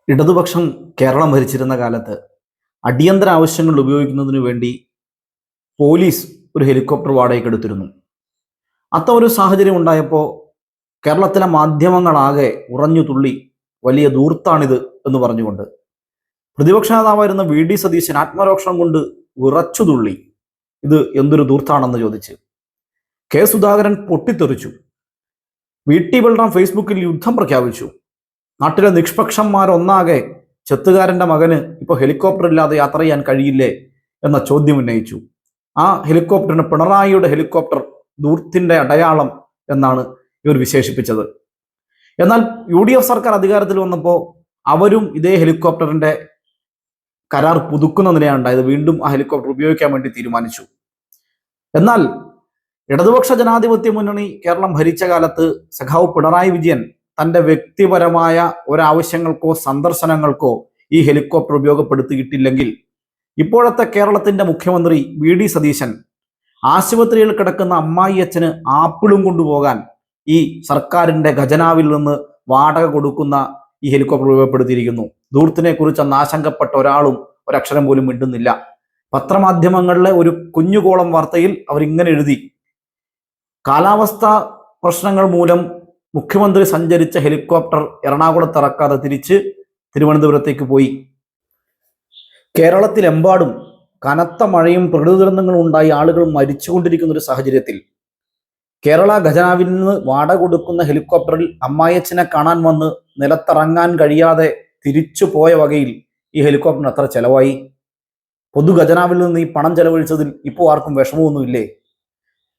ഇടതുപക്ഷം കേരളം ഭരിച്ചിരുന്ന കാലത്ത് അടിയന്തര ആവശ്യങ്ങൾ ഉപയോഗിക്കുന്നതിന് വേണ്ടി പോലീസ് ഒരു ഹെലികോപ്റ്റർ വാടകയ്ക്ക് എടുത്തിരുന്നു. അത്തരം ഒരു സാഹചര്യം ഉണ്ടായപ്പോൾ കേരളത്തിലെ മാധ്യമങ്ങളാകെ ഉറഞ്ഞു തുള്ളി വലിയ ധൂർത്താണിത് എന്ന് പറഞ്ഞുകൊണ്ട് പ്രതിപക്ഷ നേതാവായിരുന്ന വി സതീശൻ ആത്മരോക്ഷണം കൊണ്ട് വിറച്ചു തുള്ളി. ഇത് എന്തൊരു ധൂർത്താണെന്ന് ചോദിച്ച് സുധാകരൻ പൊട്ടിത്തെറിച്ചു. ബൽറാം ഫേസ്ബുക്കിൽ യുദ്ധം പ്രഖ്യാപിച്ചു. നാട്ടിലെ നിഷ്പക്ഷന്മാരൊന്നാകെ ചെത്തുകാരന്റെ മകന് ഇപ്പോൾ ഹെലികോപ്റ്റർ ഇല്ലാതെ യാത്ര ചെയ്യാൻ കഴിയില്ലേ എന്ന ചോദ്യം ഉന്നയിച്ചു. ആ ഹെലികോപ്റ്ററിന് പിണറായിയുടെ ഹെലികോപ്റ്റർ ധൂർത്തിന്റെ അടയാളം എന്നാണ് ഇവർ വിശേഷിപ്പിച്ചത്. എന്നാൽ UDF സർക്കാർ അധികാരത്തിൽ വന്നപ്പോൾ അവരും ഇതേ ഹെലികോപ്റ്ററിന്റെ കരാർ പുതുക്കുന്ന നിലയുണ്ടായത്. വീണ്ടും ആ ഹെലികോപ്റ്റർ ഉപയോഗിക്കാൻ വേണ്ടി തീരുമാനിച്ചു. എന്നാൽ ഇടതുപക്ഷ ജനാധിപത്യ മുന്നണി കേരളം ഭരിച്ച കാലത്ത് സഖാവ് പിണറായി വിജയൻ തന്റെ വ്യക്തിപരമായ ഒരാവശ്യങ്ങൾക്കോ സന്ദർശനങ്ങൾക്കോ ഈ ഹെലികോപ്റ്റർ ഉപയോഗപ്പെടുത്തിയിട്ടില്ലെങ്കിൽ ഇപ്പോഴത്തെ കേരളത്തിന്റെ മുഖ്യമന്ത്രി വി സതീശൻ ആശുപത്രിയിൽ കിടക്കുന്ന അമ്മായി അച്ഛന് ആപ്പിളും കൊണ്ടുപോകാൻ ഈ സർക്കാരിന്റെ ഖജനാവിൽ നിന്ന് വാടക കൊടുക്കുന്ന ഈ ഹെലികോപ്റ്റർ ഉപയോഗപ്പെടുത്തിയിരിക്കുന്നു. ധൂർത്തിനെ കുറിച്ച് അന്ന് ആശങ്കപ്പെട്ട ഒരാളും ഒരക്ഷരം പോലും മിണ്ടുന്നില്ല. പത്രമാധ്യമങ്ങളിലെ ഒരു കുഞ്ഞുകോളം വാർത്തയിൽ അവരിങ്ങനെ എഴുതി: കാലാവസ്ഥ പ്രശ്നങ്ങൾ മൂലം മുഖ്യമന്ത്രി സഞ്ചരിച്ച ഹെലികോപ്റ്റർ എറണാകുളത്ത് ഇറക്കാതെ തിരിച്ച് തിരുവനന്തപുരത്തേക്ക് പോയി. കേരളത്തിലെമ്പാടും കനത്ത മഴയും പ്രകൃതി ദുരന്തങ്ങളും ഉണ്ടായി ആളുകൾ മരിച്ചുകൊണ്ടിരിക്കുന്ന ഒരു സാഹചര്യത്തിൽ കേരള ഖജനാവിൽ നിന്ന് വാടക കൊടുക്കുന്ന ഹെലികോപ്റ്ററിൽ അമ്മായച്ചനെ കാണാൻ വന്ന് നിലത്തിറങ്ങാൻ കഴിയാതെ തിരിച്ചു പോയ വകയിൽ ഈ ഹെലികോപ്റ്ററിന് എത്ര ചെലവായി? പൊതു ഖജനാവിൽ നിന്ന് ഈ പണം ചെലവഴിച്ചതിൽ ഇപ്പോൾ ആർക്കും വിഷമമൊന്നുമില്ലേ?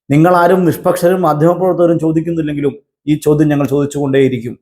നിങ്ങളാരും നിഷ്പക്ഷരും മാധ്യമപ്രവർത്തകരും ചോദിക്കുന്നില്ലെങ്കിലും ഈ ചോദ്യം ഞങ്ങൾ ചോദിച്ചുകൊണ്ടേയിരിക്കും.